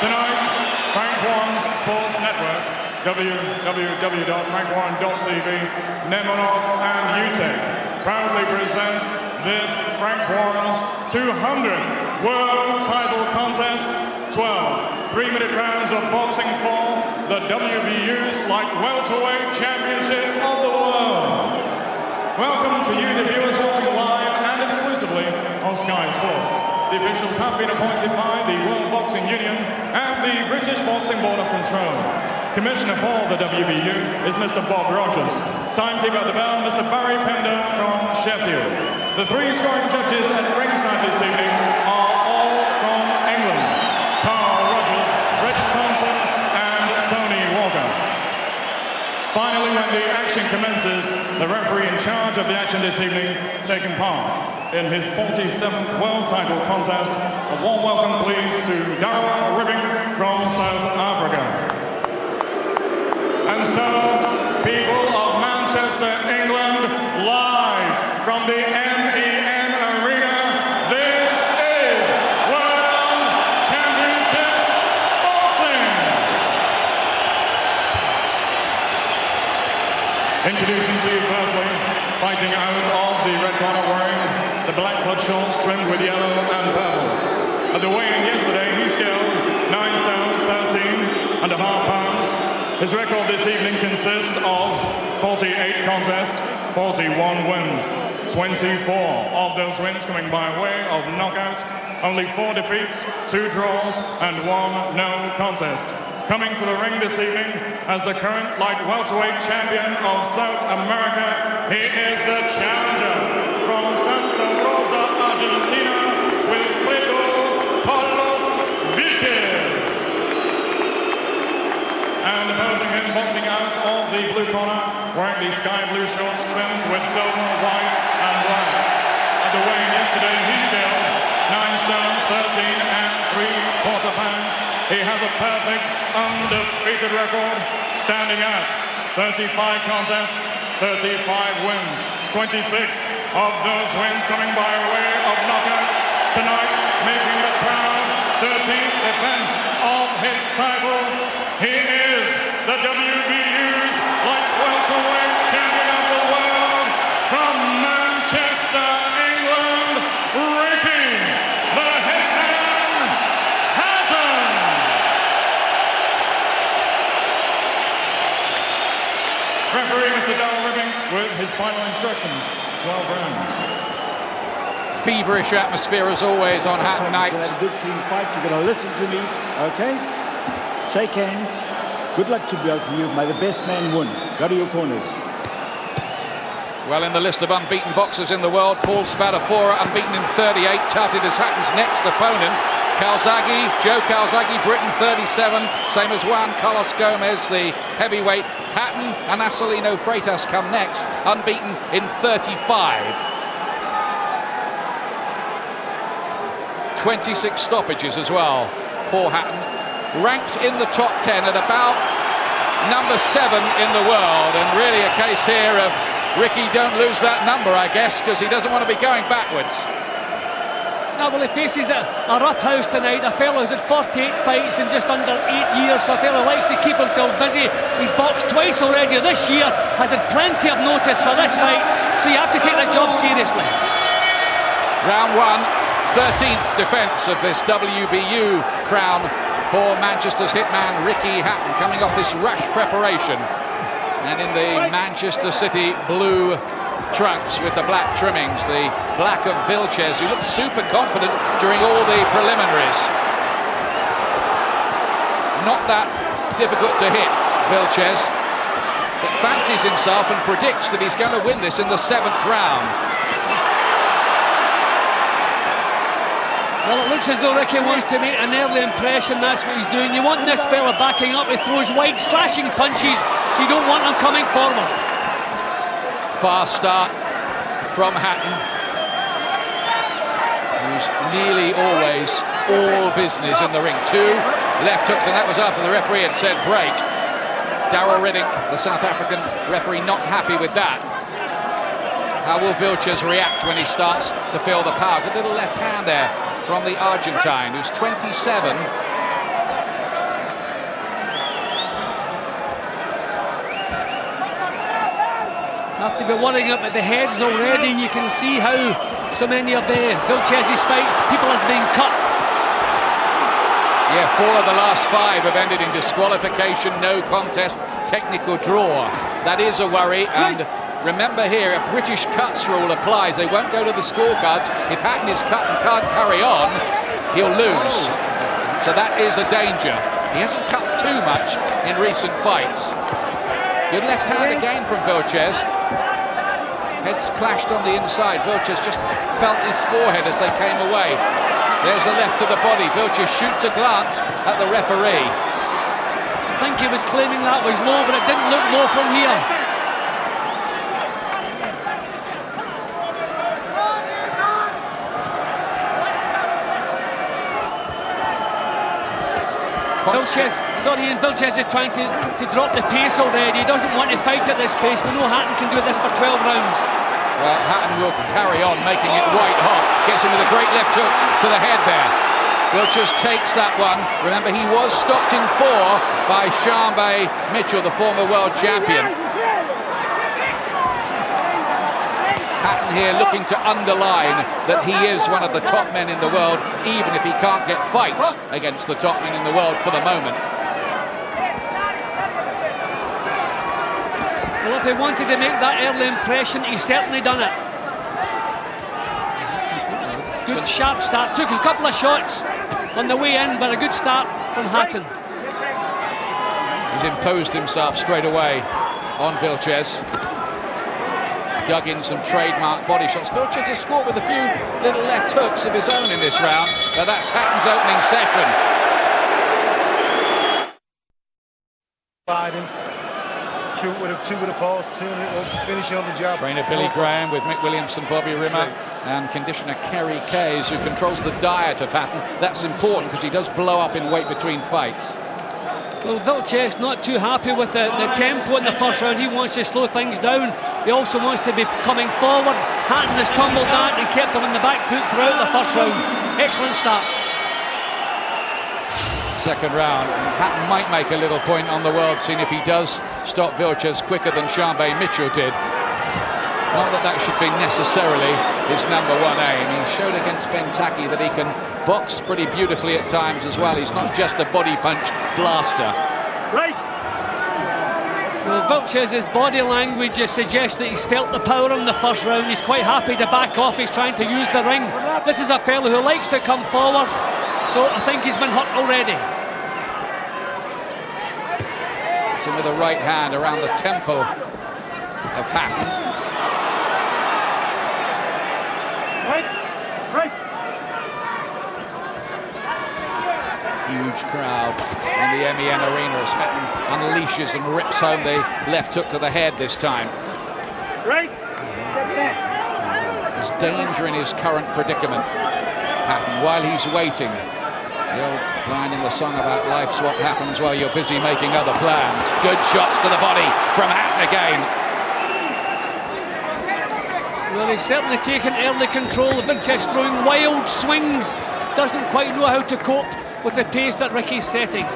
Tonight, Frank Warren's Sports Network, www.frankwarren.tv, Nemonov and UTEC proudly present this Frank Warren's 200th World Title Contest. 12 3-minute rounds of boxing for the WBU's Light Welterweight Championship of the World. Welcome to you, the viewers watching live and exclusively on Sky Sports. The officials have been appointed by the World Boxing Union and the British Boxing Board of Control. Commissioner for the WBU is Mr. Bob Rogers. Timekeeper at the bell, Mr. Barry Pender from Sheffield. The three scoring judges at ringside this evening are all from England: Carl Rogers, Rich Thompson, and Tony Walker. Finally, when the action commences, the referee in charge of the action this evening taking part in his 47th world title contest. A warm welcome, please, to Darrell Ribbing from South Africa. And so, people of Manchester, England, live from the MEN Arena, this is World Championship Boxing! Introducing to you firstly, fighting out of the red corner wearing the black clutch shorts trimmed with yellow and purple. At the weigh-in yesterday, he scaled 9 stones, 13.5 pounds. His record this evening consists of 48 contests, 41 wins. 24 of those wins coming by way of knockout, only 4 defeats, 2 draws, and 1 no contest. Coming to the ring this evening as the current light welterweight champion of South America, he is the challenger from Santa Rosa, Argentina, Wilfredo Vilches. And opposing him, boxing out of the blue corner, wearing the sky blue shorts trimmed with silver, white, and black. At the weigh-in yesterday, he scaled 9 stones, 13.75 pounds. He has a perfect, undefeated record, standing at 35 contests, 35 wins. 26 of those wins coming by way of knockout. Tonight, making the proud 13th defense of his title. He is the WBU's light welterweight champion of the world from Manchester, England, Ricky the Hitman Hatton. Referee Mr. Darrell Ribbing with his final instructions, 12 rounds. Feverish atmosphere as always on Hatton nights. A good clean fight. You're going to listen to me, okay? Shake hands. Good luck to both of you. May the best man win. Go to your corners. Well, in the list of unbeaten boxers in the world, Paul Spadafora, unbeaten in 38, touted as Hatton's next opponent. Joe Calzaghe, Britain, 37, same as Juan Carlos Gomez, the heavyweight. Hatton and Acelino Freitas come next, unbeaten in 35. 26 stoppages as well for Hatton. Ranked in the top 10 at about number 7 in the world, and really a case here of Ricky, don't lose that number, I guess, because he doesn't want to be going backwards. No, well, he faces a rough house tonight. A fellow who's had 48 fights in just under 8 years, so a fellow likes to keep himself busy. He's boxed twice already this year, has had plenty of notice for this fight, so you have to take this job seriously. Round 1, 13th defence of this WBU crown for Manchester's hitman Ricky Hatton, coming off this rush preparation, and in the Manchester City blue trunks with the black trimmings, the black of Vilches, who looked super confident during all the preliminaries. Not that difficult to hit, Vilches, but fancies himself and predicts that he's going to win this in the 7th round. Well, it looks as though Ricky wants to make an early impression. That's what he's doing. You want this fella backing up. He throws wide slashing punches, so you don't want him coming forward. Fast start from Hatton, who's nearly always all business in the ring. 2 left hooks, and that was after the referee had said break. Darrell Ribbing, the South African referee, not happy with that. How will Vilches react when he starts to feel the power? Good little left hand there from the Argentine, who's 27, Have to be worrying about the heads already. You can see how so many of the Vilches' fights, people have been cut. Yeah, 4 of the last 5 have ended in disqualification, no contest, technical draw. That is a worry, and remember here, a British cuts rule applies. They won't go to the scorecards. If Hatton is cut and can't carry on, he'll lose. So that is a danger. He hasn't cut too much in recent fights. Good left hand again from Vilches. Heads clashed on the inside. Vilches just felt his forehead as they came away. There's a left to the body. Vilches shoots a glance at the referee. I think he was claiming that was low, but it didn't look low from here. Vilches is trying to drop the pace already. He doesn't want to fight at this pace. We know Hatton can do this for 12 rounds. Well, Hatton will carry on, making it white hot. Gets him with a great left hook to the head there. Vilches takes that one. Remember, he was stopped in 4 by Shannons Mitchell, the former world champion. Hatton here looking to underline that he is one of the top men in the world, even if he can't get fights against the top men in the world for the moment. Well, if he wanted to make that early impression, he's certainly done it. Good sharp start. Took a couple of shots on the way in, but a good start from Hatton. He's imposed himself straight away on Vilches. Dug in some trademark body shots. Vilches has scored with a few little left hooks of his own in this round, but that's Hatton's opening session. Two with a pause, 2 finishing on the job. Trainer Billy Graham with Mick Williamson, Bobby Rimmer, and conditioner Kerry Kays, who controls the diet of Hatton. That's important because he does blow up in weight between fights. Well, Vilches not too happy with the tempo in the first round. He wants to slow things down. He also wants to be coming forward. Hatton has tumbled that and kept him in the back foot throughout the first round. Excellent start. Second round, Hatton might make a little point on the world scene if he does stop Vilches quicker than Shannons Mitchell did. Not that that should be necessarily his #1 aim. He showed against Bentaki that he can box pretty beautifully at times as well. He's not just a body punch blaster. Right. Well, Vilches' body language suggests that he's felt the power in the first round. He's quite happy to back off. He's trying to use the ring. This is a fellow who likes to come forward, so I think he's been hurt already. It's in with a right hand around the temple of Hatton. Huge crowd in the MEN arena as Hatton unleashes and rips home the left hook to the head this time. There's danger in his current predicament. Hatton, while he's waiting, the old line in the song about life's what happens while you're busy making other plans. Good shots to the body from Hatton again. Well, he's certainly taken early control. Vilches throwing wild swings. Doesn't quite know how to cope with the pace that Ricky's setting. And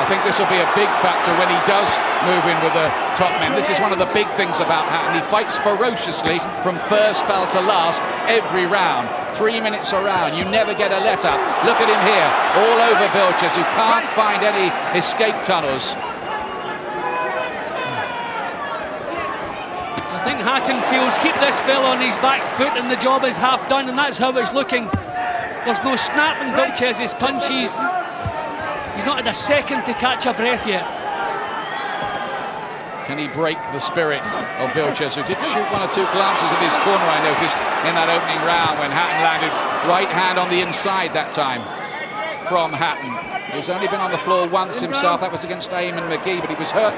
I think this will be a big factor when he does move in with the top men. This is one of the big things about Hatton. He fights ferociously from first bell to last every round. 3 minutes a round. You never get a let up. Look at him here, all over Vilches, who can't find any escape tunnels. I think Hatton feels keep this fella on his back foot and the job is half done, and that's how it's looking. There's no snap in Vilches' punches. He's not had a second to catch a breath yet. Can he break the spirit of Vilches, who did shoot 1 or 2 glances at his corner, I noticed, in that opening round when Hatton landed right hand on the inside that time from Hatton. He's only been on the floor once himself. That was against Eamon McGee, but he was hurt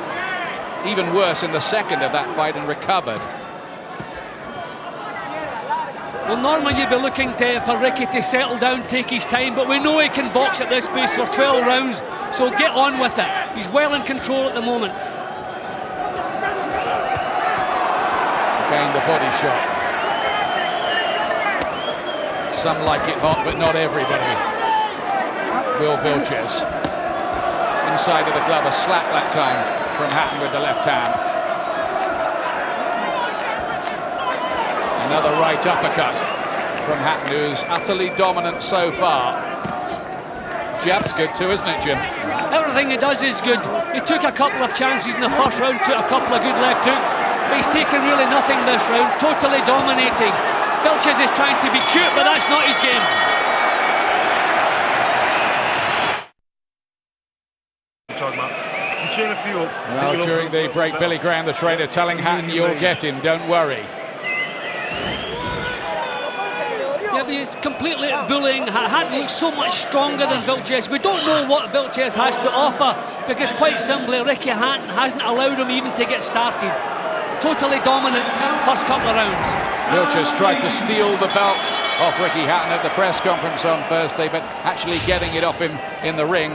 even worse in the second of that fight and recovered. Well, normally you'd be looking for Ricky to settle down, take his time, but we know he can box at this pace for 12 rounds, so get on with it. He's well in control at the moment. Again, the body shot. Some like it hot, but not everybody. Will Vilches. Inside of the glove, a slap that time from Hatton with the left hand. Another right uppercut from Hatton, who's utterly dominant so far. Jab's good too, isn't it, Jim? Everything he does is good. He took a couple of chances in the first round, took a couple of good left hooks, but he's taken really nothing this round, totally dominating. Vilches is trying to be cute, but that's not his game. You turn a few up. Well, during the break, Billy Graham, the trainer, telling Hatton, you'll get him, don't worry. Yeah, but he's completely bullying. Hatton looks so much stronger than Vilches. We don't know what Vilches has to offer because, quite simply, Ricky Hatton hasn't allowed him even to get started. Totally dominant first couple of rounds. Vilches tried to steal the belt off Ricky Hatton at the press conference on Thursday, but actually getting it off him in the ring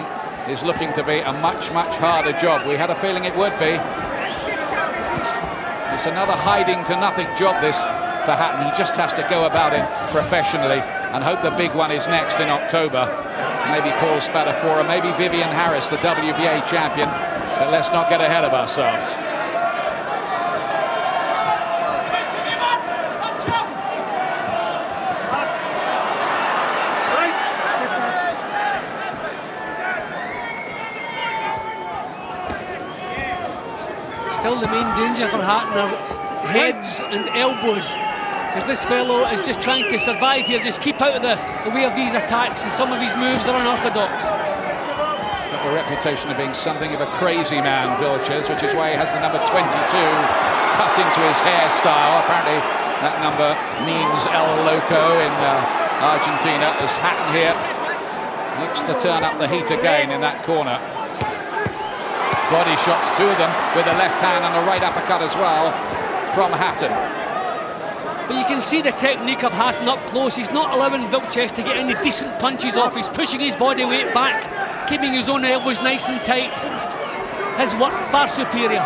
is looking to be a much, much harder job. We had a feeling it would be. It's another hiding to nothing job, this, for Hatton. He just has to go about it professionally and hope the big one is next in October. Maybe Paul Spadafora, maybe Vivian Harris, the WBA champion. But let's not get ahead of ourselves. Still the main danger for Hatton are heads and elbows, because this fellow is just trying to survive here, just keep out of the way of these attacks, and some of his moves are unorthodox. He's got the reputation of being something of a crazy man, Vilches, which is why he has the number 22 cut into his hairstyle. Apparently that number means El Loco in Argentina, as Hatton here looks to turn up the heat again in that corner. Body shots, two of them, with a left hand and a right uppercut as well from Hatton. But you can see the technique of Hatton up close. He's not allowing Vilches to get any decent punches off. He's pushing his body weight back, keeping his own elbows nice and tight. His work far superior.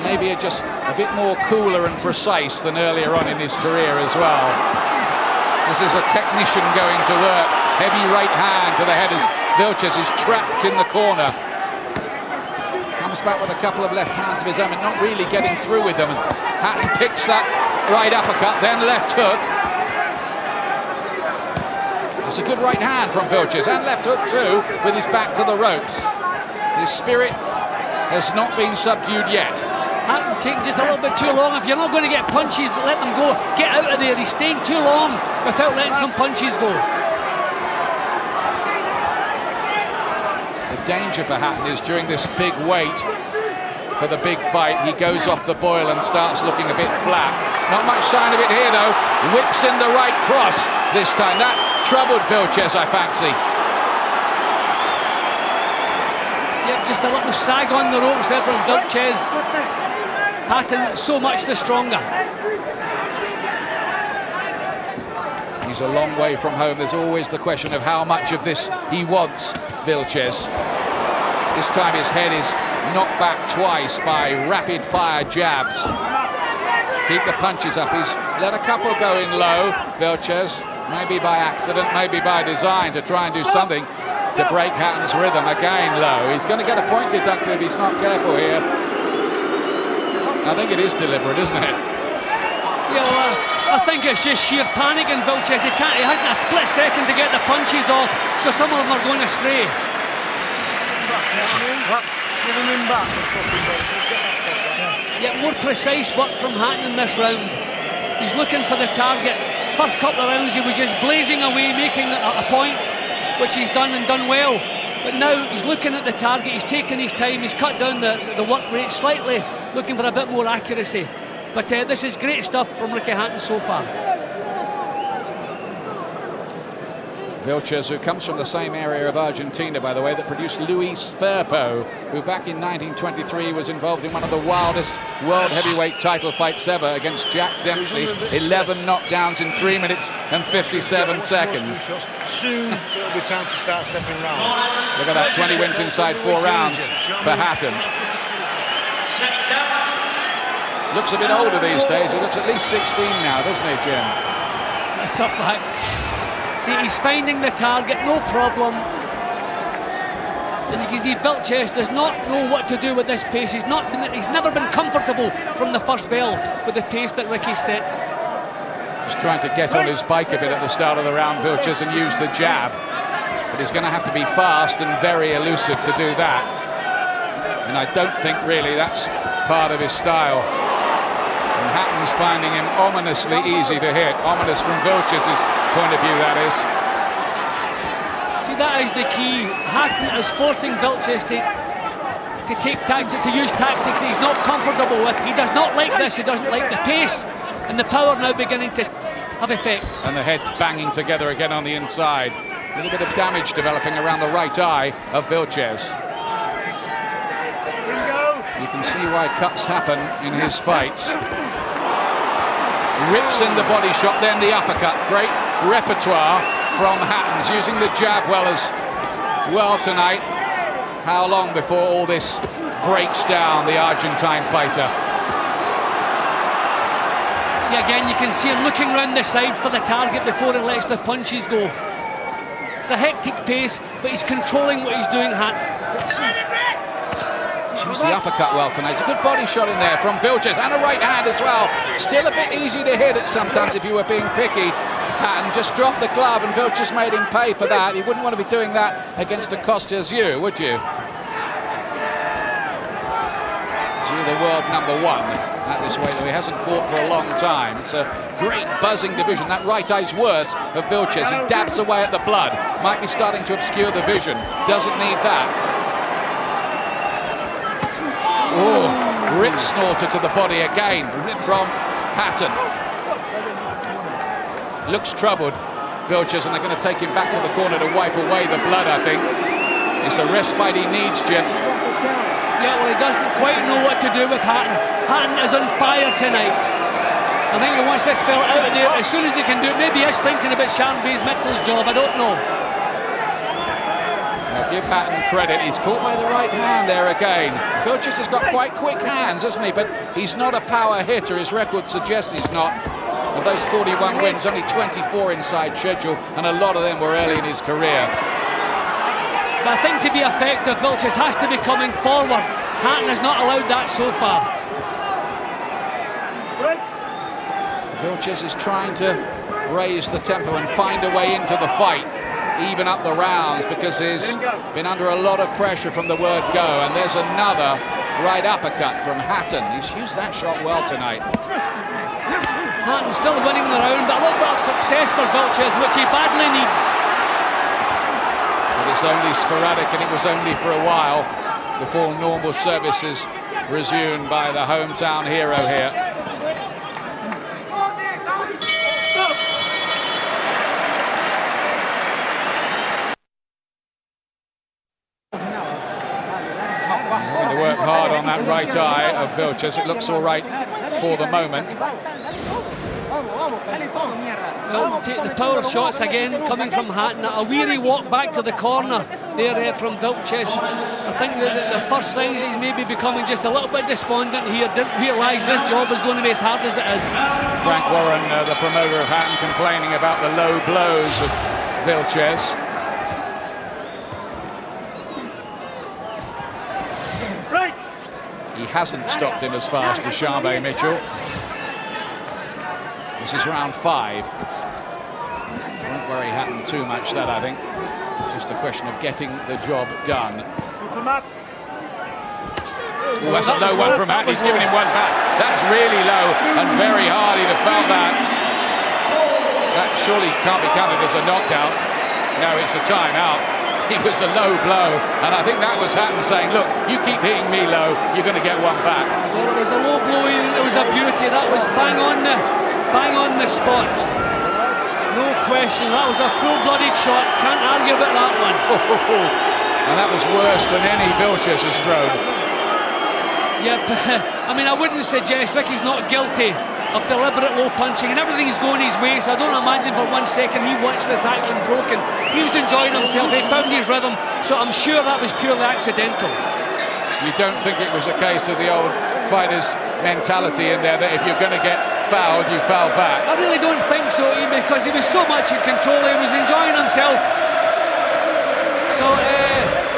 Maybe just a bit more cooler and precise than earlier on in his career as well. This is a technician going to work. Heavy right hand to the head as Vilches is trapped in the corner. Comes back with a couple of left hands of his own, and not really getting through with them. And Hatton picks that right uppercut, then left hook. It's a good right hand from Vilches, and left hook too, with his back to the ropes. His spirit has not been subdued yet. Hatton taking just a little bit too long. If you're not going to get punches, let them go. Get out of there. He's staying too long without letting some punches go. The danger for Hatton is during this big wait for the big fight, he goes off the boil and starts looking a bit flat. Not much sign of it here though. Whips in the right cross this time. That troubled Vilches, I fancy. Yep, just a little sag on the ropes there from Vilches. Hatton so much the stronger. He's a long way from home. There's always the question of how much of this he wants, Vilches. This time his head is knocked back twice by rapid-fire jabs. Keep the punches up. He's let a couple go in low, Vilches. Maybe by accident, maybe by design, to try and do something to break Hatton's rhythm. Again low. He's going to get a point deducted if he's not careful here. I think it is deliberate, isn't it? Yeah, well, I think it's just sheer panic in Vilches. He hasn't a split second to get the punches off, so some of them are going astray. Give him in back. Yet more precise work from Hatton in this round. He's looking for the target. First couple of rounds he was just blazing away, making a point, which he's done and done well. But now he's looking at the target, he's taking his time, he's cut down the work rate slightly, looking for a bit more accuracy. But this is great stuff from Ricky Hatton so far. Vilches, who comes from the same area of Argentina, by the way, that produced Luis Firpo, who back in 1923 was involved in one of the wildest world heavyweight title fights ever against Jack Dempsey. 11 knockdowns in 3 minutes and 57 seconds. Soon it'll be time to start stepping round. Look at that, 20 wins inside 4 rounds for Hatton. Looks a bit older these days. He looks at least 16 now, doesn't he, Jim? That's up back. See, he's finding the target, no problem. And you can see Vilches does not know what to do with this pace. He's never been comfortable from the first bell with the pace that Ricky set. He's trying to get on his bike a bit at the start of the round, Vilches, and use the jab. But he's going to have to be fast and very elusive to do that. And I don't think really that's part of his style. And Hatton's finding him ominously easy to hit. Ominous from Vilches' point of view, that is. See, that is the key. Hatton is forcing Vilches to take tactics, to use tactics that he's not comfortable with. He does not like this. He doesn't like the pace and the power now beginning to have effect. And the heads banging together again on the inside. A little bit of damage developing around the right eye of Vilches. You can see why cuts happen in his fights. Rips in the body shot, then the uppercut. Great repertoire from Hatton's, using the jab well tonight. How long before all this breaks down the Argentine fighter? See, again, you can see him looking round the side for the target before he lets the punches go. It's a hectic pace, but he's controlling what he's doing, Hatton. Used the uppercut well tonight. It's a good body shot in there from Vilches, and a right hand as well. Still a bit easy to hit it sometimes if you were being picky. Hatton just dropped the glove, and Vilches made him pay for that. You wouldn't want to be doing that against a Costas Zhu, would you? Zhu, the world #1 at this weight, though he hasn't fought for a long time. It's a great buzzing division. That right eye's worse of Vilches. He dabs away at the blood. Might be starting to obscure the vision. Doesn't need that. Oh, rip snorter to the body again from Hatton. Looks troubled, Vilches, and they're going to take him back to the corner to wipe away the blood, I think. It's a respite he needs, Jim. Yeah, well, he doesn't quite know what to do with Hatton. Hatton is on fire tonight. I think he wants this fella out of there as soon as he can do it. Maybe he's thinking about Sharon Mitchell's job, I don't know. Now give Hatton credit, he's caught by the right hand there again. Vilches has got quite quick hands, hasn't he? But he's not a power hitter, his record suggests he's not. Of those 41 wins, only 24 inside schedule, and a lot of them were early in his career. But I think to be effective, Vilches has to be coming forward. Hatton has not allowed that so far. Vilches is trying to raise the tempo and find a way into the fight, even up the rounds, because he's been under a lot of pressure from the word go. And there's another right uppercut from Hatton. He's used that shot well tonight. Hatton still winning the round, but a little bit of success for Vilches, which he badly needs. But it's only sporadic, and it was only for a while before normal services resumed by the hometown hero here. Going to work hard on that right eye of Vilches. It looks all right for the moment. Well, take the power shots again coming from Hatton. A weary walk back to the corner there from Vilches. I think that the first signs he's maybe becoming just a little bit despondent here. Didn't realise this job was going to be as hard as it is. Frank Warren, the promoter of Hatton, complaining about the low blows of Vilches. He hasn't stopped him as fast as Shannons Mitchell. This is round 5. Won't worry Hatton too much, that, I think. Just a question of getting the job done. Oh, that's a low one from Hatton. He's giving him one back. That's really low and very hard. He'd have felt that. That surely can't be counted as a knockout. No, it's a timeout. It was a low blow, and I think that was Hatton saying, look, you keep hitting me low, you're going to get one back. Well, it was a low blow, it was a beauty. That was bang on the spot. No question, that was a full-blooded shot. Can't argue about that one. And that was worse than any Vilches has thrown. Yep, I mean, I wouldn't suggest Ricky's not guilty of deliberate low punching, and everything is going his way, so I don't imagine for 1 second he watched this action broken. He was enjoying himself, he found his rhythm, so I'm sure that was purely accidental. You don't think it was a case of the old fighter's mentality in there, that if you're going to get fouled, you foul back? I really don't think so, because he was so much in control, he was enjoying himself. So,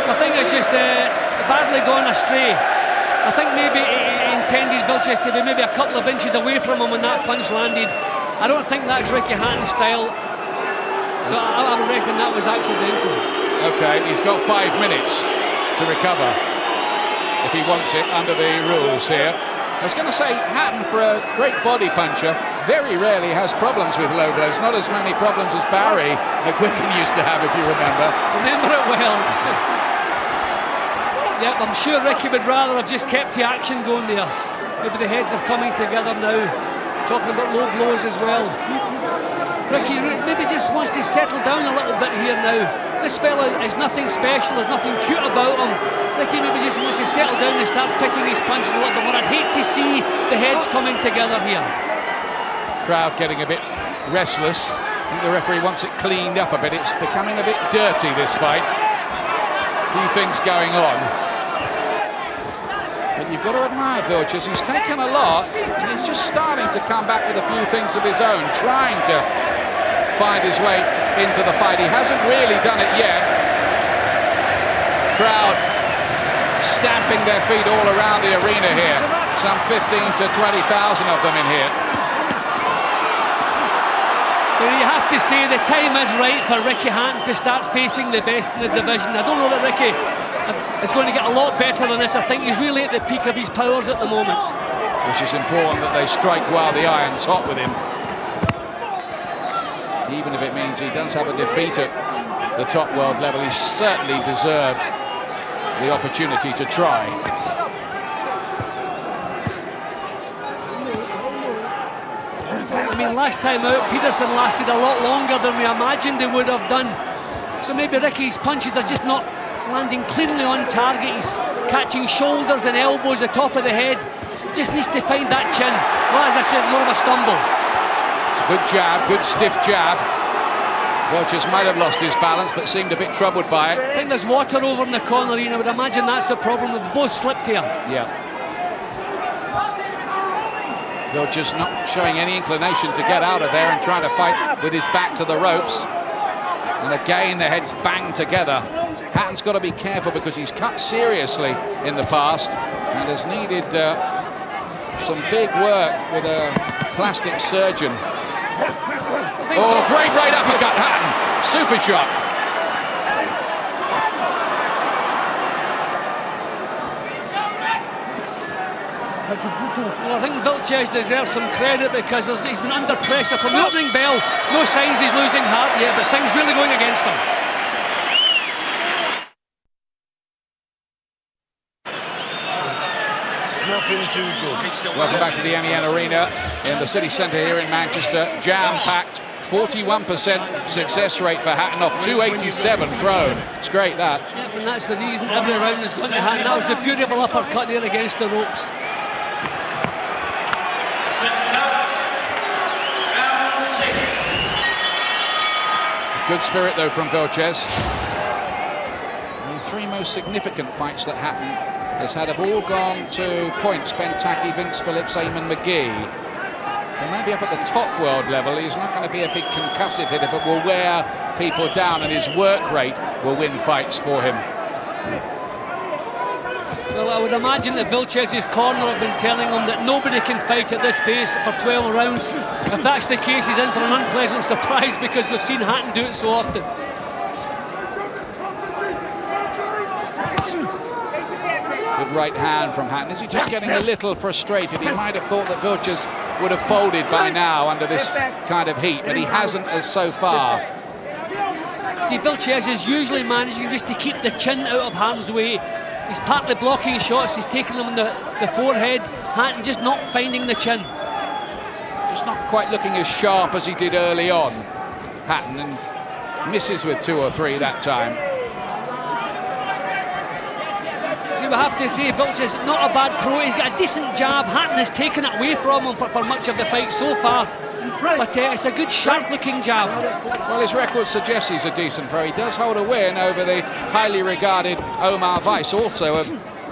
I think it's just badly gone astray. I think maybe he intended Vilches to be maybe a couple of inches away from him when that punch landed. I don't think that's Ricky Hatton's style, so I reckon that was accidental. Okay, he's got 5 minutes to recover if he wants it under the rules here. I was going to say, Hatton, for a great body puncher, very rarely has problems with low blows. Not as many problems as Barry McQuicken used to have, if you remember. Remember it well. Yep, I'm sure Ricky would rather have just kept the action going there. Maybe the heads are coming together now. Talking about low blows as well. Ricky maybe just wants to settle down a little bit here now. This fella is nothing special, there's nothing cute about him. Ricky maybe just wants to settle down and start picking his punches a little bit more. I'd hate to see the heads coming together here. Crowd getting a bit restless. I think the referee wants it cleaned up a bit. It's becoming a bit dirty, this fight. A few things going on. But you've got to admire Vilches. He's taken a lot, and he's just starting to come back with a few things of his own, trying to find his way into the fight. He hasn't really done it yet. Crowd stamping their feet all around the arena here. Some 15,000 to 20,000 of them in here. Well, you have to say the time is right for Ricky Hatton to start facing the best in the division. I don't know that Ricky is going to get a lot better than this. I think he's really at the peak of his powers at the moment. Which is important that they strike while the iron's hot with him. Even if it means he does have a defeat at the top world level, he certainly deserved the opportunity to try. I mean, last time out, Peterson lasted a lot longer than we imagined he would have done. So maybe Ricky's punches are just not landing cleanly on target. He's catching shoulders and elbows, the top of the head. Just needs to find that chin. Well, as I said, more of a stumble. It's a good jab, good stiff jab. Vilches might have lost his balance, but seemed a bit troubled by it. I think there's water over in the corner, and I would imagine that's the problem. They've both slipped here. Yeah. Vilches not showing any inclination to get out of there and trying to fight with his back to the ropes. And again, the heads bang together. Hatton's got to be careful because he's cut seriously in the past and has needed some big work with a plastic surgeon. Oh, great right uppercut, Hatton. Super shot. Well, I think Vilches deserves some credit because he's been under pressure from the opening bell. No signs he's losing heart yet, but things really going against him. Nothing too good. Welcome back to the Amiens Arena in the city centre here in Manchester. Jam-packed, 41% success rate for Hatton off 287 thrown. It's great, that. Yep, and that's the reason every round has gone to Hatton. That was a beautiful uppercut there against the ropes. Good spirit, though, from Vilches. The three most significant fights that Hatton has had have all gone to points. Ben Tacky, Vince Phillips, Eamon McGee. And maybe up at the top world level, he's not going to be a big concussive hitter, but will wear people down, and his work rate will win fights for him. Well, I would imagine that Vilches' corner have been telling him that nobody can fight at this pace for 12 rounds. If that's the case, he's in for an unpleasant surprise because we've seen Hatton do it so often. Good right hand from Hatton. Is he just getting a little frustrated? He might have thought that Vilches would have folded by now under this kind of heat, but he hasn't so far. See, Vilches is usually managing just to keep the chin out of harm's way. He's partly blocking shots, he's taking them on the forehead. Hatton just not finding the chin. Just not quite looking as sharp as he did early on, Hatton, and misses with 2 or 3 that time. See, we have to say, Vilches not a bad pro. He's got a decent jab. Hatton has taken it away from him for much of the fight so far. But it's a good, sharp-looking jab. Well, his record suggests he's a decent pro. He does hold a win over the highly regarded Omar Weiss, also of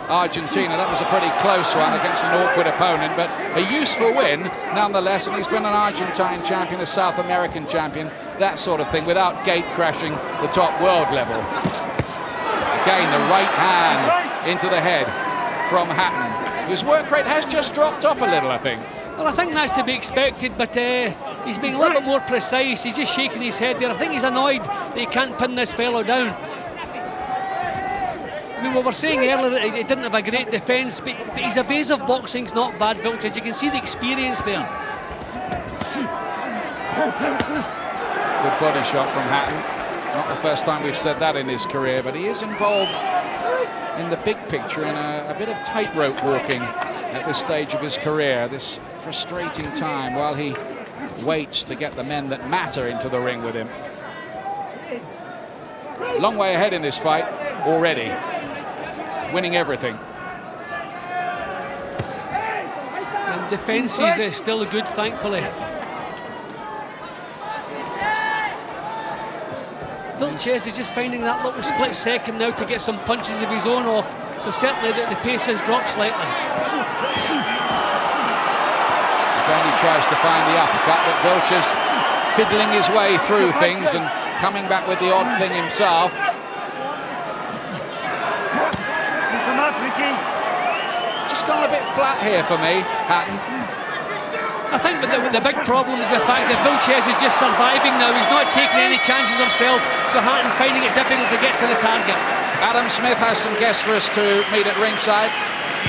Argentina. That was a pretty close one against an awkward opponent, but a useful win nonetheless. And he's been an Argentine champion, a South American champion, that sort of thing, without gate crashing the top world level. again, the right hand into the head from Hatton, whose work rate has just dropped off a little, I think. Well, I think that's to be expected, but he's being a little bit more precise. He's just shaking his head there. I think he's annoyed that he can't pin this fellow down. I mean, we were saying earlier that he didn't have a great defence, but his evasive boxing's not bad, Vilches. You can see the experience there. Good body shot from Hatton. Not the first time we've said that in his career, but he is involved in the big picture in a bit of tightrope walking at this stage of his career, this frustrating time while he waits to get the men that matter into the ring with him. Long way ahead in this fight already, winning everything. And defence is still good, thankfully. Vilches is just finding that little split second now to get some punches of his own off, so certainly the pace has dropped slightly. Again, he tries to find the uppercut, but Vilches fiddling his way through things and coming back with the odd thing himself. Come up, Ricky. Just gone a bit flat here for me, Hatton. I think the big problem is the fact that Vilches is just surviving now. He's not taking any chances himself, so Hatton finding it difficult to get to the target. Adam Smith has some guests for us to meet at ringside.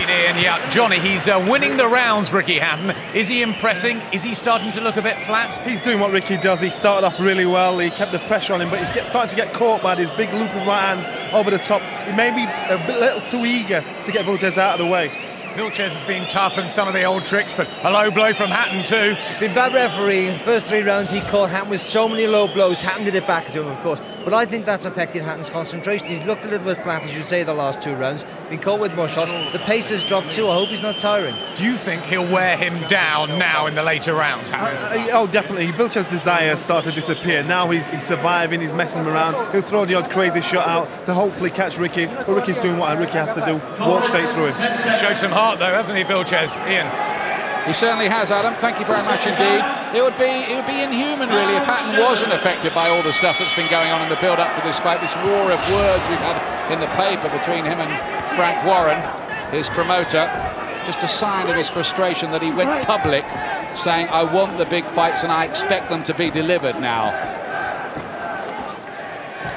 And yeah, Johnny, he's winning the rounds, Ricky Hatton. Is he impressing? Is he starting to look a bit flat? He's doing what Ricky does. He started off really well. He kept the pressure on him, but he's starting to get caught by his big looping right hands over the top. He may be a little too eager to get Vilches out of the way. Vilches has been tough in some of the old tricks, but a low blow from Hatton too. Been bad referee. The first 3 rounds he caught Hatton with so many low blows. Hatton did it back to him, of course. But I think that's affected Hatton's concentration. He's looked a little bit flat, as you say, the last 2 rounds. Been caught with more shots. The pace has dropped too. I hope he's not tiring. Do you think he'll wear him down now in the later rounds, Hatton? Oh, definitely. Vilches' desire started to disappear. Now he's surviving, he's messing him around. He'll throw the odd crazy shot out to hopefully catch Ricky. But Ricky's doing what Ricky has to do. Walk straight through him. Showed some heart though, hasn't he, Vilches? Ian? He certainly has, Adam. Thank you very much indeed. It would be inhuman, really, if Hatton wasn't affected by all the stuff that's been going on in the build-up to this fight, this war of words we've had in the paper between him and Frank Warren, his promoter. Just a sign of his frustration that he went public, saying, I want the big fights and I expect them to be delivered now.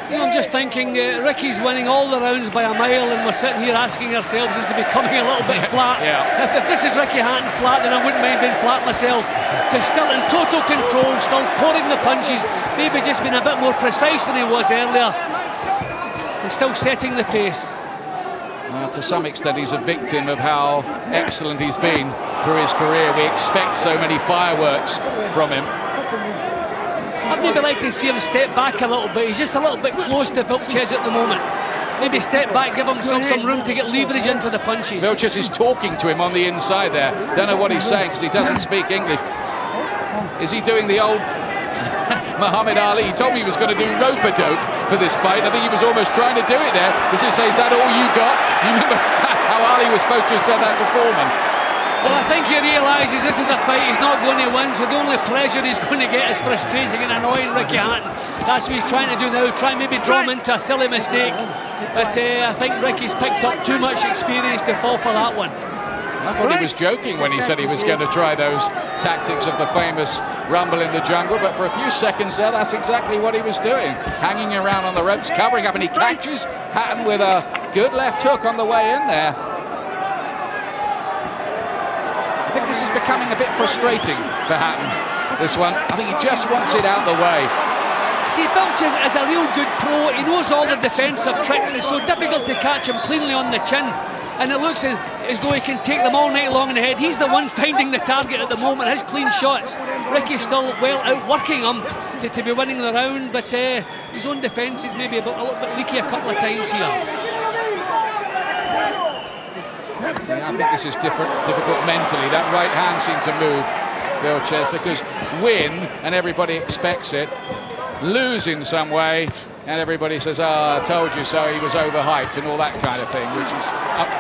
You know, I'm just thinking, Ricky's winning all the rounds by a mile, and we're sitting here asking ourselves, is he becoming a little bit flat? Yeah. If this is Ricky Hatton flat, then I wouldn't mind being flat myself. He's still in total control, still pouring the punches, maybe just been a bit more precise than he was earlier, and still setting the pace. To some extent, he's a victim of how excellent he's been through his career. We expect so many fireworks from him. I'd maybe like to see him step back a little bit. He's just a little bit close to Vilches at the moment. Maybe step back, give himself some room to get leverage into the punches. Vilches is talking to him on the inside there. Don't know what he's saying because he doesn't speak English. Is he doing the old Muhammad Ali? He told me he was going to do rope-a-dope for this fight. I think he was almost trying to do it there. Does he say, is that all you got? You remember how Ali was supposed to have said that to Foreman? Well, I think he realises this is a fight he's not going to win, so the only pleasure he's going to get is frustrating and annoying Ricky Hatton. That's what he's trying to do now, try and maybe draw him into a silly mistake. But I think Ricky's picked up too much experience to fall for that one. I thought he was joking when he said he was going to try those tactics of the famous rumble in the jungle, but for a few seconds there, that's exactly what he was doing. Hanging around on the ropes, covering up, and he catches Hatton with a good left hook on the way in there. I think this is becoming a bit frustrating for Hatton, this one. I think he just wants it out the way. See, Vilches is a real good pro. He knows all the defensive tricks. It's so difficult to catch him cleanly on the chin. And it looks as though he can take them all night long in the head. He's the one finding the target at the moment, his clean shots. Ricky's still well outworking him to be winning the round, but his own defence is maybe a little bit leaky a couple of times here. Yeah, I think this is difficult mentally. That right hand seemed to move Vilches, because win, and everybody expects it, lose in some way, and everybody says, I told you so, he was overhyped and all that kind of thing, which is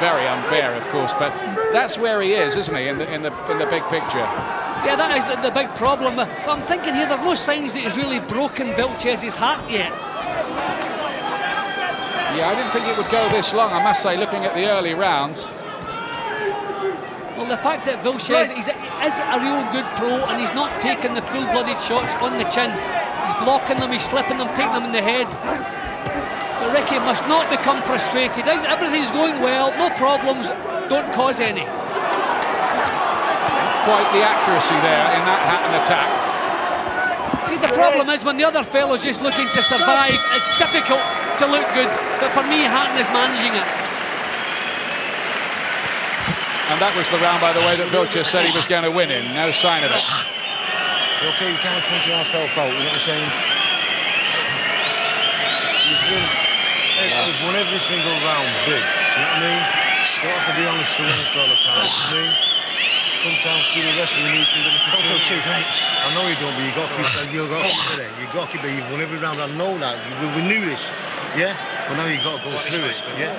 very unfair, of course, but that's where he is, isn't he, in the big picture. Yeah, that is the big problem. But I'm thinking here, there are no signs that he's really broken Vilches' heart yet. Yeah, I didn't think it would go this long, I must say, looking at the early rounds. Well, the fact that Vilches is a real good pro and he's not taking the full-blooded shots on the chin. He's blocking them, he's slipping them, taking them in the head. But Ricky must not become frustrated. Everything's going well, no problems, don't cause any. Quite the accuracy there in that Hatton attack. See, the problem is when the other fellow's just looking to survive, it's difficult to look good. But for me, Hatton is managing it. And that was the round, by the way, that Vilches said he was going to win in. No sign of it. Okay, we can't punch ourselves out, you know what I'm saying? We've won every single round big, do you know what I mean? You don't have to be on the honest all the time, you know what I mean? Sometimes through the rest we need to don't feel too great. I know you don't, but you got to keep it. You got to keep it. You've won every round. I know that. We knew this, yeah? But now you've got to go through it, yeah?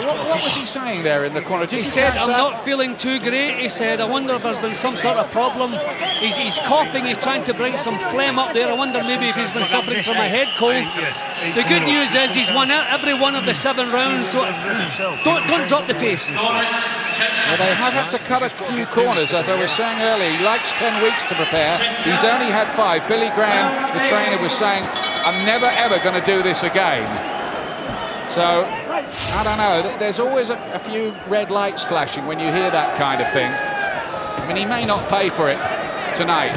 What was he saying there in the corner? He said, I'm not feeling too great. He said, I wonder if there's been some sort of problem. He's coughing, he's trying to bring some phlegm up there. I wonder maybe if he's been suffering from a head cold. The good news is he's won every one of the 7 rounds, so don't drop the pace. Well, they have had to cut a few corners, as I was saying earlier. He likes 10 weeks to prepare. He's only had 5. Billy Graham, the trainer, was saying, I'm never ever going to do this again. So, I don't know, there's always a few red lights flashing when you hear that kind of thing. I mean, he may not pay for it tonight.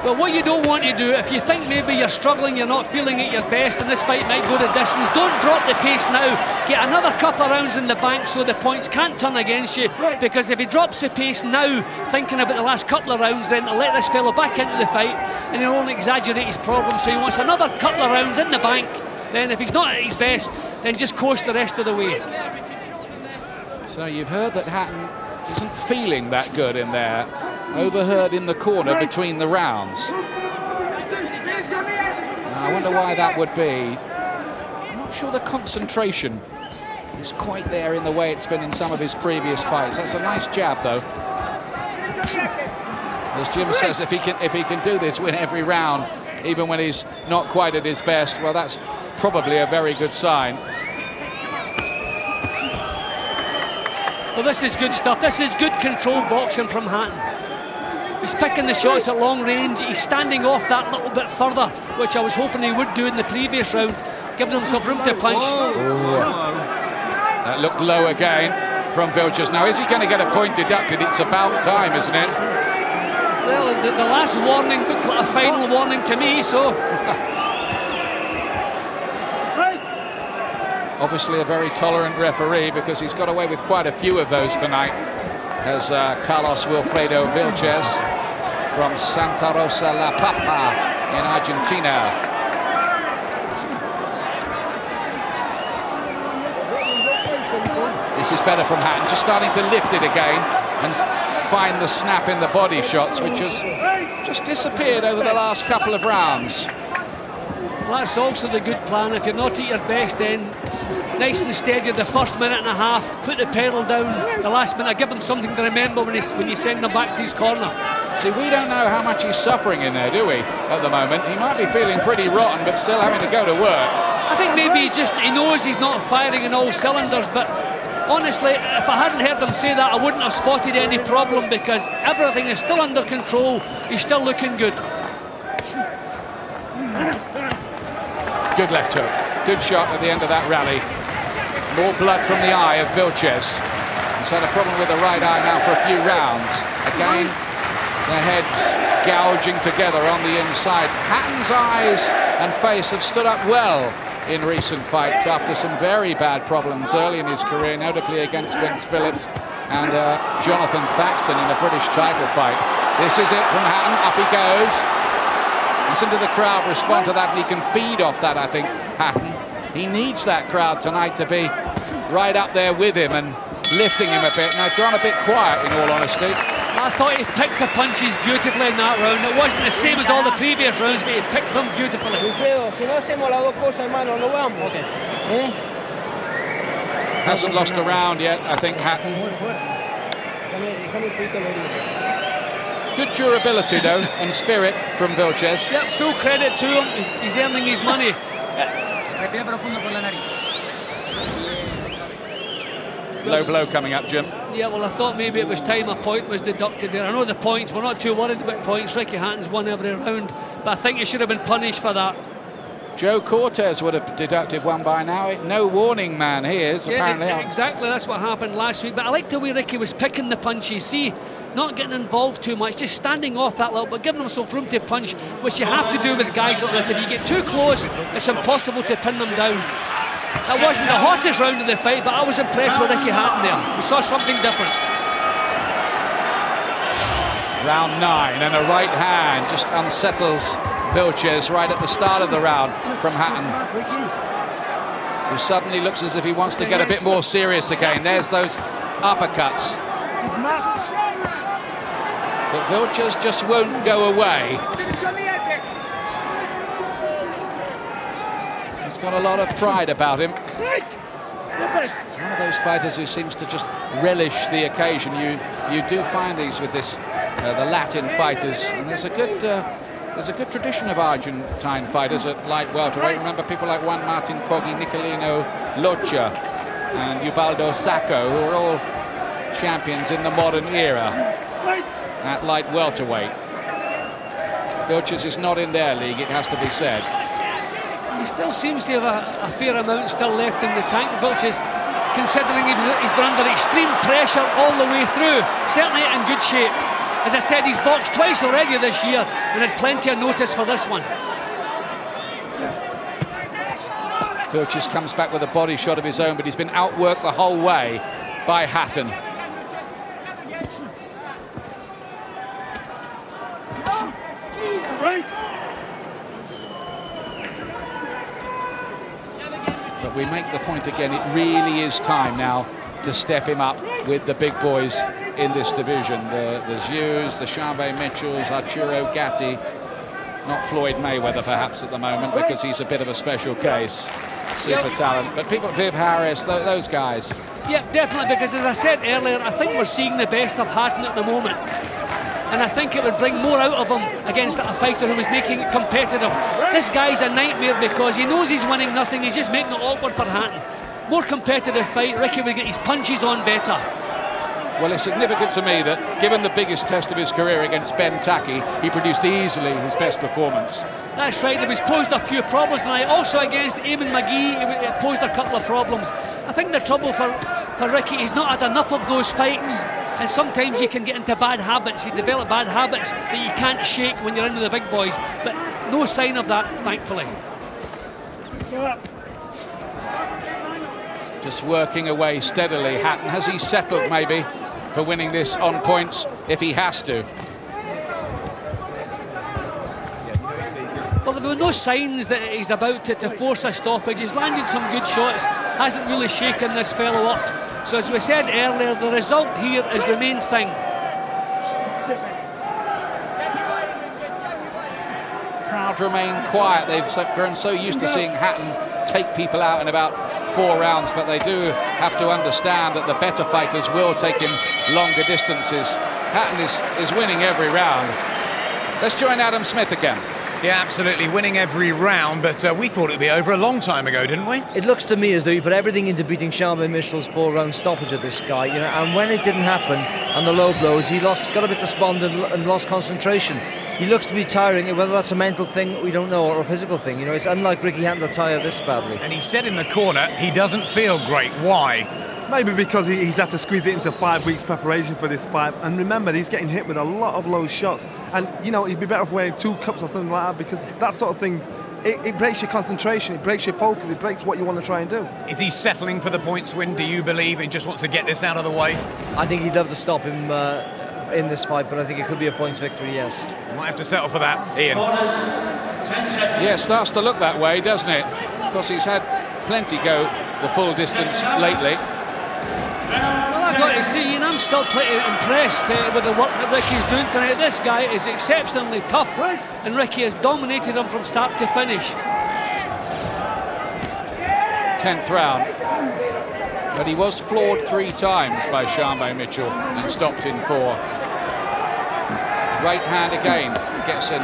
But what you don't want to do, if you think maybe you're struggling, you're not feeling at your best and this fight might go the distance, don't drop the pace now. Get another couple of rounds in the bank so the points can't turn against you, because if he drops the pace now, thinking about the last couple of rounds, then he'll let this fellow back into the fight and he'll only exaggerate his problems. So he wants another couple of rounds in the bank. Then if he's not at his best, then just coast the rest of the way. So you've heard that Hatton isn't feeling that good in there. Overheard in the corner between the rounds. Now, I wonder why that would be. I'm not sure the concentration is quite there in the way it's been in some of his previous fights. That's a nice jab, though. As Jim says, if he can do this, win every round, even when he's not quite at his best, well, that's probably a very good sign. Well, this is good stuff. This is good controlled boxing from Hatton. He's picking the shots at long range. He's standing off that little bit further, which I was hoping he would do in the previous round, giving himself room to punch. That looked low again from Vilches. Now, is he going to get a point deducted? It's about time, isn't it? Well, the last warning looked like a final warning to me, so... Obviously a very tolerant referee, because he's got away with quite a few of those tonight, as Carlos Wilfredo Vilches from Santa Rosa La Papa in Argentina. This is better from Hatton, just starting to lift it again and find the snap in the body shots, which has just disappeared over the last couple of rounds. Well, that's also the good plan. If you're not at your best, then nice and steady the first minute and a half, put the pedal down the last minute, give him something to remember when you send him back to his corner. See, we don't know how much he's suffering in there, do we, at the moment? He might be feeling pretty rotten, but still having to go to work. I think maybe he knows he's not firing in all cylinders, but honestly, if I hadn't heard him say that, I wouldn't have spotted any problem, because everything is still under control. He's still looking good. Good left hook. Good shot at the end of that rally. More blood from the eye of Vilches. He's had a problem with the right eye now for a few rounds. Again, their heads gouging together on the inside. Hatton's eyes and face have stood up well in recent fights after some very bad problems early in his career, notably against Vince Phillips and Jonathan Thaxton in a British title fight. This is it from Hatton. Up he goes. Listen to the crowd respond to that, and he can feed off that, I think, Hatton. He needs that crowd tonight to be right up there with him and lifting him a bit. Now, he's gone a bit quiet, in all honesty. I thought he picked the punches beautifully in that round. It wasn't the same as all the previous rounds, but he picked them beautifully. Hasn't lost a round yet, I think, Hatton. Good durability, though, and spirit from Vilches. Yep, full credit to him. He's earning his money. Low blow coming up, Jim. Yeah, well, I thought maybe it was time a point was deducted there. I know the points, we're not too worried about points. Ricky Hatton's won every round, but I think he should have been punished for that. Joe Cortez would have deducted one by now. No warning man he is, apparently. Exactly, that's what happened last week. But I like the way Ricky was picking the punches. See, not getting involved too much, just standing off that little, but giving himself room to punch, which you have to do with guys like this. If you get too close, it's impossible to pin them down. That wasn't the hottest round of the fight, but I was impressed with Ricky Hatton there. We saw something different. Round 9, and a right hand just unsettles Vilches right at the start of the round from Hatton, who suddenly looks as if he wants to get a bit more serious again. There's those uppercuts. But Vilches just won't go away. He's got a lot of pride about him. He's one of those fighters who seems to just relish the occasion. You do find these with this the Latin fighters, and there's a good tradition of Argentine fighters at light welterweight. Remember people like Juan Martin Coggi, Nicolino Locha, and Ubaldo Sacco, who are all champions in the modern era at light welterweight. Vilches is not in their league, it has to be said. He still seems to have a fair amount still left in the tank, Vilches, considering he's been under extreme pressure all the way through. Certainly in good shape. As I said, he's boxed twice already this year and had plenty of notice for this one. Vilches comes back with a body shot of his own, but he's been outworked the whole way by Hatton. But we make the point again, it really is time now to step him up with the big boys in this division. The Zeus, the Shannons Mitchells, Arturo Gatti, not Floyd Mayweather perhaps at the moment because he's a bit of a special case, super talent, but people, Viv Harris, those guys. Yeah, definitely, because as I said earlier, I think we're seeing the best of Hatton at the moment, and I think it would bring more out of him against a fighter who was making it competitive. This guy's a nightmare because he knows he's winning nothing, he's just making it awkward for Hatton. More competitive fight, Ricky would get his punches on better. Well, it's significant to me that, given the biggest test of his career against Ben Taki, he produced easily his best performance. That's right, he was posed a few problems tonight. Also against Eamon McGee, he posed a couple of problems. I think the trouble for Ricky, he's not had enough of those fights. And sometimes you can get into bad habits, you develop bad habits that you can't shake when you're into the big boys. But no sign of that, thankfully. Just working away steadily. Hatton, has he settled maybe for winning this on points if he has to? Well, there were no signs that he's about to force a stoppage. He's landed some good shots, hasn't really shaken this fellow up. So as we said earlier, the result here is the main thing. Crowd remain quiet. They've grown so used to seeing Hatton take people out in about 4 rounds, but they do have to understand that the better fighters will take him longer distances. Hatton is winning every round. Let's join Adam Smith again. Yeah, absolutely, winning every round, but we thought it'd be over a long time ago, didn't we? It looks to me as though he put everything into beating Shannons Mitchell's 4-round stoppage of this guy, you know, and when it didn't happen on the low blows, he got a bit despondent and lost concentration. He looks to be tiring, whether that's a mental thing, we don't know, or a physical thing. You know, it's unlike Ricky Hatton to tire this badly. And he said in the corner he doesn't feel great. Why? Maybe because he's had to squeeze it into 5 weeks preparation for this fight. And remember, he's getting hit with a lot of low shots. And, you know, he'd be better off wearing 2 cups or something like that, because that sort of thing, it breaks your concentration, it breaks your focus, it breaks what you want to try and do. Is he settling for the points win, do you believe? He just wants to get this out of the way? I think he'd love to stop him in this fight, but I think it could be a points victory, yes. Might have to settle for that, Ian. Yeah, it starts to look that way, doesn't it? Because he's had plenty go the full distance lately. Well, I've got to say, and I'm still pretty impressed with the work that Ricky's doing tonight. This guy is exceptionally tough, and Ricky has dominated him from start to finish. 10th round. But he was floored 3 times by Shannons Mitchell and stopped in 4. Right hand again, gets in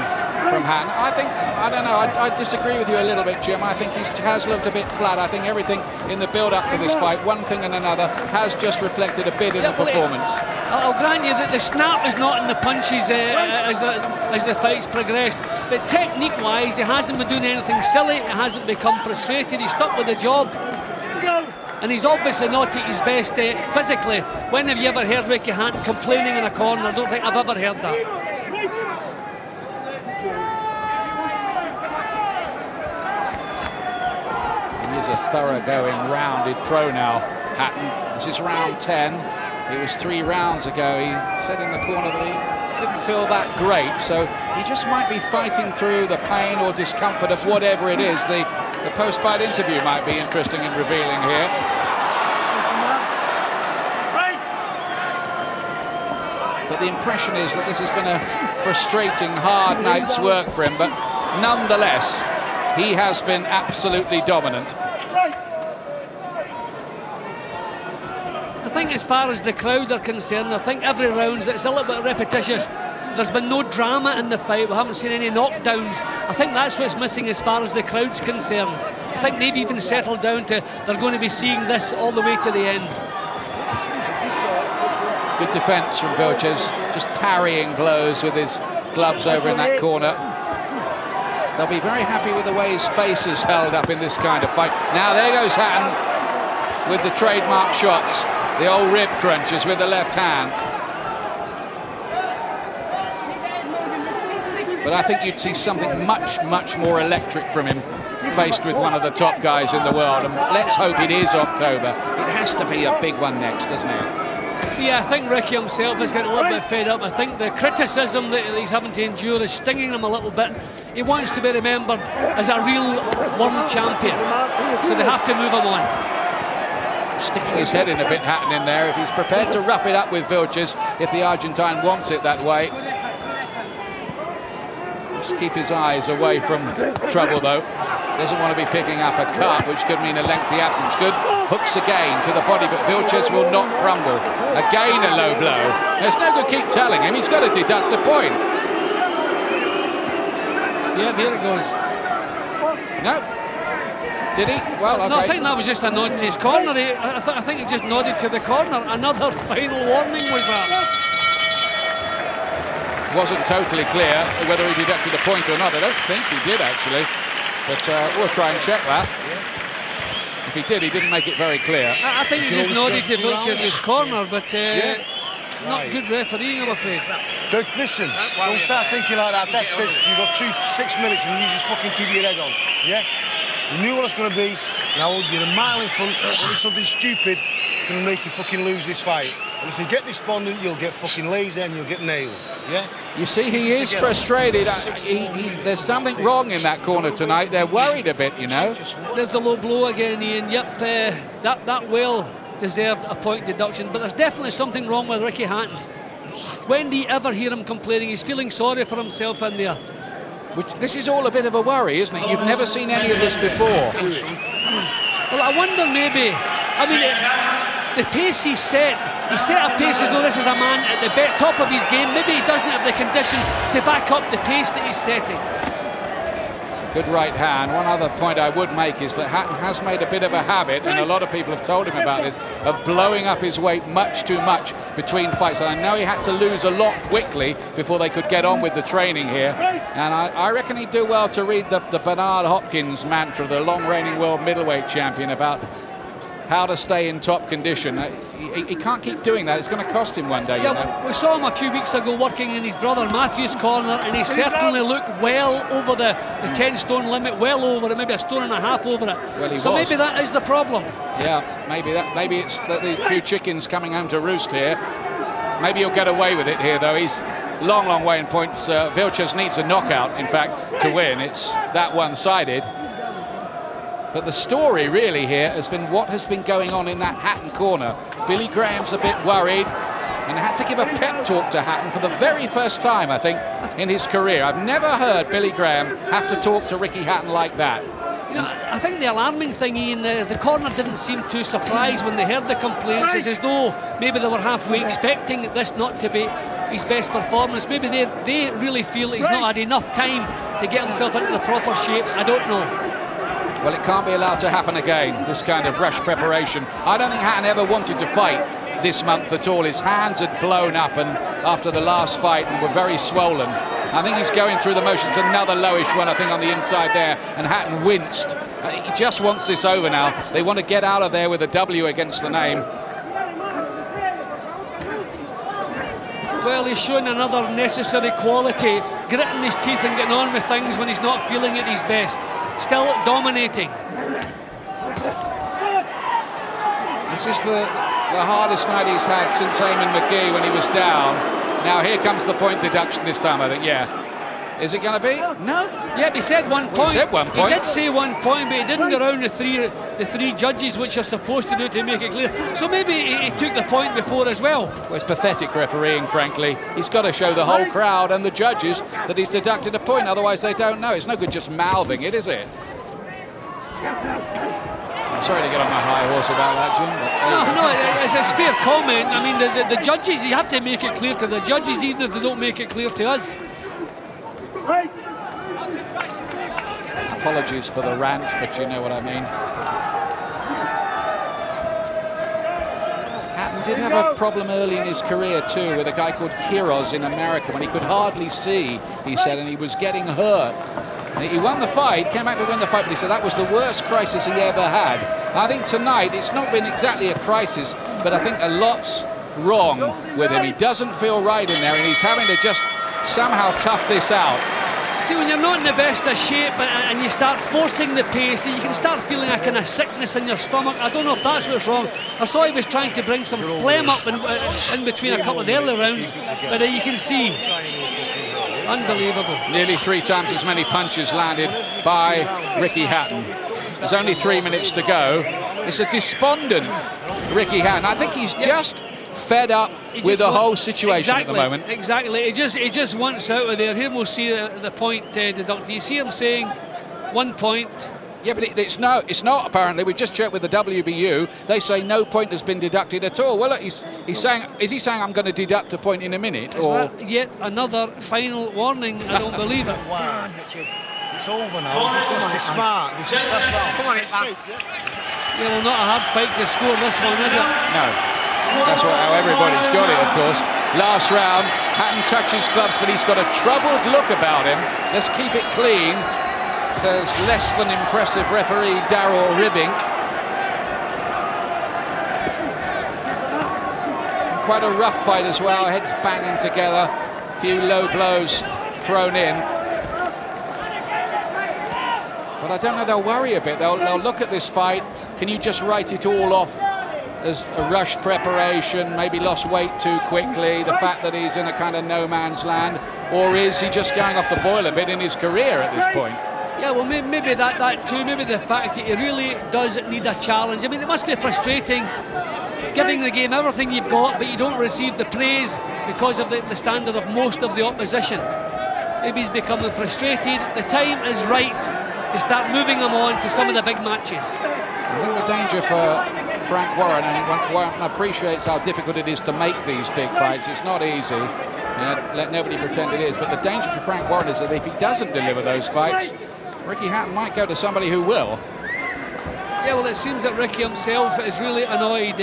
from Hatton. I don't know, I disagree with you a little bit, Jim. I think he has looked a bit flat. I think everything in the build-up to this fight, one thing and another, has just reflected a bit in the performance. I'll grant you that the snap is not in the punches as the fight's progressed, but technique-wise, he hasn't been doing anything silly. He hasn't become frustrated. He's stuck with the job. And he's obviously not at his best physically. When have you ever heard Ricky Hatton complaining in a corner? I don't think I've ever heard that. He's a thoroughgoing, rounded pro now, Hatton. This is round 10. It was 3 rounds ago. He said in the corner that he didn't feel that great, so he just might be fighting through the pain or discomfort of whatever it is. The post-fight interview might be interesting and revealing here. But the impression is that this has been a frustrating, hard night's work for him, but nonetheless, he has been absolutely dominant. I think as far as the crowd are concerned, I think every round it's a little bit repetitious. There's been no drama in the fight. We haven't seen any knockdowns. I think that's what's missing as far as the crowd's concerned. I think they've even settled down to they're going to be seeing this all the way to the end. Good defence from Vilches, just parrying blows with his gloves over in that corner. They'll be very happy with the way his face is held up in this kind of fight. Now there goes Hatton with the trademark shots, the old rib crunches with the left hand. But I think you'd see something much, much more electric from him faced with one of the top guys in the world. And let's hope it is October. It has to be a big one next, doesn't it? Yeah, I think Ricky himself is getting a little bit fed up. I think the criticism that he's having to endure is stinging him a little bit. He wants to be remembered as a real world champion, so they have to move him on. Sticking his head in a bit, Hatton in there. If he's prepared to rough it up with Vilches, if the Argentine wants it that way. Just keep his eyes away from trouble, though. Doesn't want to be picking up a cut, which could mean a lengthy absence. Good hooks again to the body, but Vilches will not crumble. Again a low blow. There's no good keep telling him. He's got to deduct a point. Yeah, there it goes. No. Did he? Well, okay. No, I think that was just a nod to his corner. I think he just nodded to the corner. Another final warning was that. Wasn't totally clear whether he deducted a point or not. I don't think he did, actually. But we'll try and check that. If he did, he didn't make it very clear. I think he just nodded to Vilches' corner, but not good refereeing, I'm afraid. Listen, don't start thinking like that. That's this. You've got 6 minutes and you just fucking keep your head on. Yeah? You knew what it's going to be. Now you're a mile in front. Only something stupid going to make you fucking lose this fight. And if you get despondent, you'll get fucking lazy and you'll get nailed. Yeah? You see, he is frustrated. There's something wrong in that corner tonight. They're worried a bit, you know. There's the low blow again, Ian. Yep, that will deserve a point deduction. But there's definitely something wrong with Ricky Hatton. When do you ever hear him complaining? He's feeling sorry for himself in there. This is all a bit of a worry, isn't it? You've never seen any of this before. Well, I wonder maybe. I mean, the pace he set a pace as though this is a man at the top of his game. Maybe he doesn't have the condition to back up the pace that he's setting. Good right hand. One other point I would make is that Hatton has made a bit of a habit, and a lot of people have told him about this, of blowing up his weight much too much between fights. And I know he had to lose a lot quickly before they could get on with the training here. And I reckon he'd do well to read the Bernard Hopkins mantra, the long-reigning world middleweight champion, about how to stay in top condition. He can't keep doing that. It's going to cost him one day. Yeah, you know? We saw him a few weeks ago working in his brother Matthew's corner, and he certainly looked well over the 10-stone limit, well over it, maybe a stone and a half over it. Well, so maybe that is the problem. Yeah, maybe it's the few chickens coming home to roost here. Maybe he'll get away with it here, though. He's long way in points. Vilches needs a knockout, in fact, to win. It's that one-sided. But the story really here has been what has been going on in that Hatton corner. Billy Graham's a bit worried and had to give a pep talk to Hatton for the very first time, I think, in his career. I've never heard Billy Graham have to talk to Ricky Hatton like that. You know, I think the alarming thing, Ian, the corner didn't seem too surprised when they heard the complaints. It's as though maybe they were halfway expecting this not to be his best performance. Maybe they really feel he's not had enough time to get himself into the proper shape. I don't know. Well, it can't be allowed to happen again, this kind of rush preparation. I don't think Hatton ever wanted to fight this month at all. His hands had blown up and after the last fight and were very swollen. I think he's going through the motions. Another lowish one, I think, on the inside there, and Hatton winced. He just wants this over now. They want to get out of there with a W against the name. Well, he's showing another necessary quality, gritting his teeth and getting on with things when he's not feeling at his best. Still dominating. This is the hardest night he's had since Eamon McGee when he was down. Now here comes the point deduction this time, I think. Yeah. Is it going to be? No. Yep, he said 1 point. He said 1 point. He did say 1 point, but he didn't go around the three judges, which you're supposed to do to make it clear. So maybe he took the point before as well. Well, it's pathetic refereeing, frankly. He's got to show the whole crowd and the judges that he's deducted a point, otherwise they don't know. It's no good just mouthing it, is it? I'm sorry to get on my high horse about that, Jim. No, it's a fair comment. I mean, the judges, you have to make it clear to the judges, even if they don't make it clear to us. Apologies for the rant, but you know what I mean. Hatton did have a problem early in his career too with a guy called Quiroz in America when he could hardly see, he said, and he was getting hurt. He won the fight, came back to win the fight, but he said that was the worst crisis he ever had. I think tonight it's not been exactly a crisis, but I think a lot's wrong with him. He doesn't feel right in there, and he's having to just somehow tough this out. See, when you're not in the best of shape and you start forcing the pace, you can start feeling a kind of sickness in your stomach. I don't know if that's what's wrong. I saw he was trying to bring some phlegm up in between a couple of the early rounds, but you can see, unbelievable. Nearly 3 times as many punches landed by Ricky Hatton. There's only 3 minutes to go. It's a despondent Ricky Hatton. I think he's just fed up with the whole situation at the moment. Exactly. He just wants out of there. Here we'll see the point deducted. You see him saying 1 point. Yeah, but it's not apparently. We just checked with the WBU. They say no point has been deducted at all. Well, look, he's saying, is he saying I'm going to deduct a point in a minute? Is that yet another final warning? I don't believe it. Wow. It's over now. He's just going to be smart. Come on, it's safe. Yeah, well, not a hard fight to score this one, is it? No. That's how everybody's got it, of course. Last round, Hatton touches gloves, but he's got a troubled look about him. Let's keep it clean, says less than impressive referee Darryl Ribbink. Quite a rough fight as well, heads banging together, a few low blows thrown in. But I don't know, they'll worry a bit. They'll look at this fight. Can you just write it all off as a rush preparation, maybe lost weight too quickly, the fact that he's in a kind of no man's land, or is he just going off the boil a bit in his career at this point? Yeah, well, maybe that too, maybe the fact that he really does need a challenge. I mean, it must be frustrating giving the game everything you've got, but you don't receive the praise because of the standard of most of the opposition. Maybe he's becoming frustrated. The time is right to start moving him on to some of the big matches. I think the danger for Frank Warren, and Warren appreciates how difficult it is to make these big fights. It's not easy. Let nobody pretend it is. But the danger for Frank Warren is that if he doesn't deliver those fights, Ricky Hatton might go to somebody who will. Yeah, well, it seems that Ricky himself is really annoyed.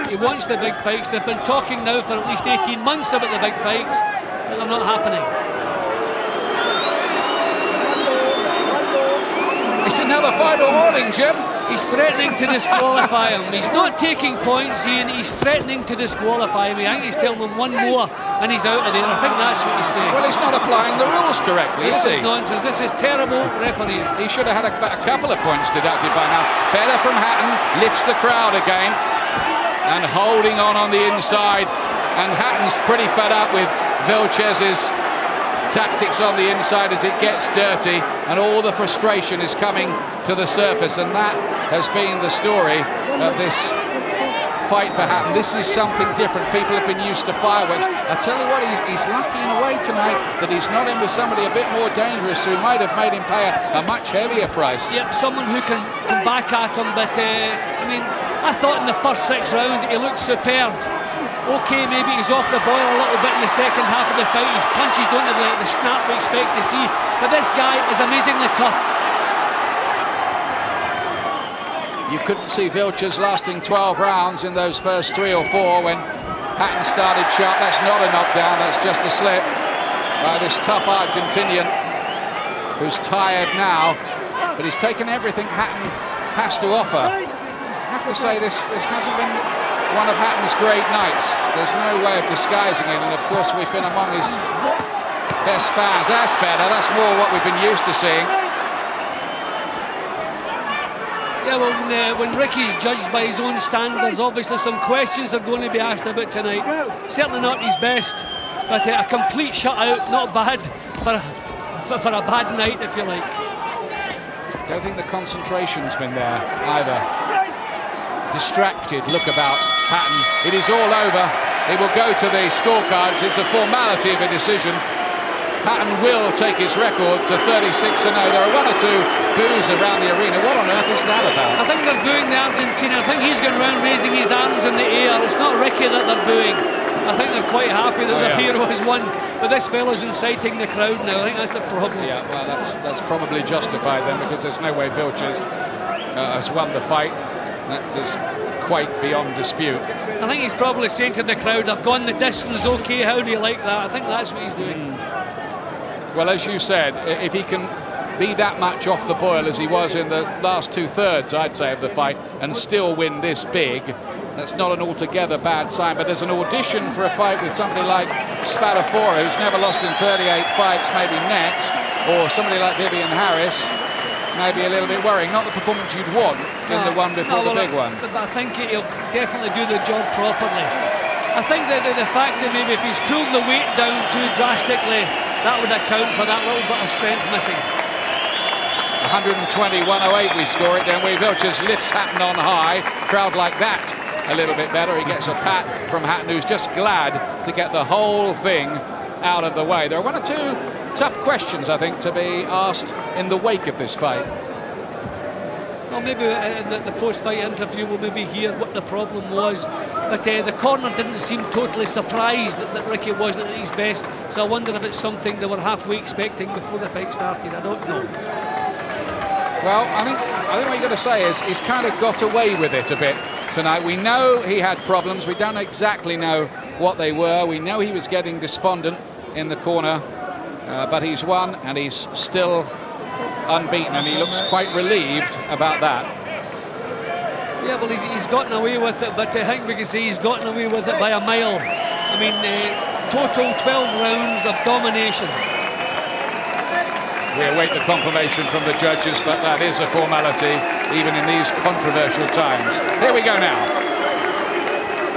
He wants the big fights. They've been talking now for at least 18 months about the big fights, but they're not happening. It's another final warning, Jim. He's threatening to disqualify him. He's not taking points, Ian. He's threatening to disqualify him. I think he's telling him one more and he's out of there. I think that's what he's saying. Well, he's not applying the rules correctly, is he? This is nonsense. This is terrible refereeing. He should have had a couple of points deducted by now. Better from Hatton, lifts the crowd again and holding on the inside. And Hatton's pretty fed up with Vilches' tactics on the inside as it gets dirty, and all the frustration is coming to the surface, and that has been the story of this fight for Hatton. This is something different. People have been used to fireworks. I tell you what, he's lucky in a way tonight that he's not in with somebody a bit more dangerous who might have made him pay a much heavier price. Yep, someone who can come back at him, but I mean, I thought in the first 6 rounds he looked superb. Okay, maybe he's off the boil a little bit in the second half of the fight. His punches don't have the snap we expect to see. But this guy is amazingly tough. You couldn't see Vilches lasting 12 rounds in those first 3 or 4 when Hatton started sharp. That's not a knockdown, that's just a slip by this tough Argentinian who's tired now, but he's taken everything Hatton has to offer. I have to say this hasn't been one of Hatton's great nights. There's no way of disguising it, and of course we've been among his best fans. That's better, that's more what we've been used to seeing. Yeah, well, when Ricky's judged by his own standards, obviously some questions are going to be asked about tonight. Certainly not his best, but a complete shutout, not bad for a bad night, if you like. Don't think the concentration's been there either. Distracted look about Hatton. It is all over. It will go to the scorecards. It's a formality of a decision. Hatton will take his record to 36-0. There are 1 or 2 boos around the arena. What on earth is that about? I think they're booing the Argentina. I think he's going around raising his arms in the air. It's not Ricky that they're booing. I think they're quite happy that their hero has won. But this fellow's inciting the crowd now. I think that's the problem. Yeah, well, that's probably justified then, because there's no way Vilches has won the fight. That is quite beyond dispute. I think he's probably saying to the crowd, I've gone the distance, okay, how do you like that? I think that's what he's doing. Well, as you said, if he can be that much off the boil as he was in the last 2/3, I'd say, of the fight, and still win this big, that's not an altogether bad sign. But there's an audition for a fight with somebody like Spadafora, who's never lost in 38 fights, maybe next, or somebody like Vivian Harris, maybe a little bit worrying. Not the performance you'd want in the one before the big one. But I think he'll definitely do the job properly. I think that the fact that maybe if he's pulled the weight down too drastically, that would account for that little bit of strength missing. 120-108 we score it, then Vilches lifts Hatton on high. Crowd like that a little bit better. He gets a pat from Hatton, who's just glad to get the whole thing out of the way. There are 1 or 2 tough questions, I think, to be asked in the wake of this fight. Well, maybe in the post-fight interview we'll maybe hear what the problem was. But the corner didn't seem totally surprised that Ricky wasn't at his best. So I wonder if it's something they were halfway expecting before the fight started. I don't know. Well, I think what you've got to say is he's kind of got away with it a bit tonight. We know he had problems. We don't exactly know what they were. We know he was getting despondent in the corner, but he's won and he's still unbeaten, and he looks quite relieved about that. Yeah, well, he's gotten away with it, but I think we can say he's gotten away with it by a mile. I mean, total 12 rounds of domination. We await the confirmation from the judges, but that is a formality, even in these controversial times. Here we go now.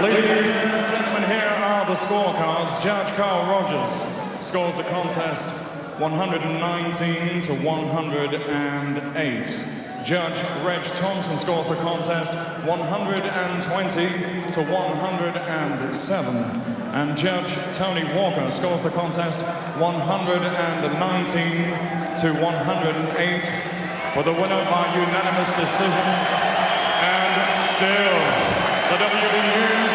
Ladies and gentlemen, here are the scorecards. Judge Carl Rogers scores the contest 119 to 108. Judge Reg Thompson scores the contest 120 to 107. And Judge Tony Walker scores the contest 119 to 108 for the winner by unanimous decision. And still, the WBU's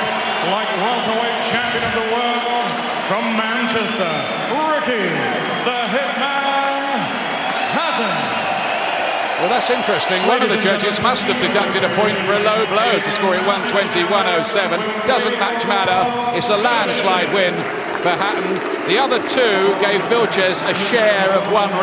light welterweight champion of the world from Manchester, Ricky the Hitman Hatton. Well, that's interesting. One of the judges must have deducted a point for a low blow to score it 120-107. Doesn't much matter. It's a landslide win for Hatton. The other 2 gave Vilches a share of 1 round.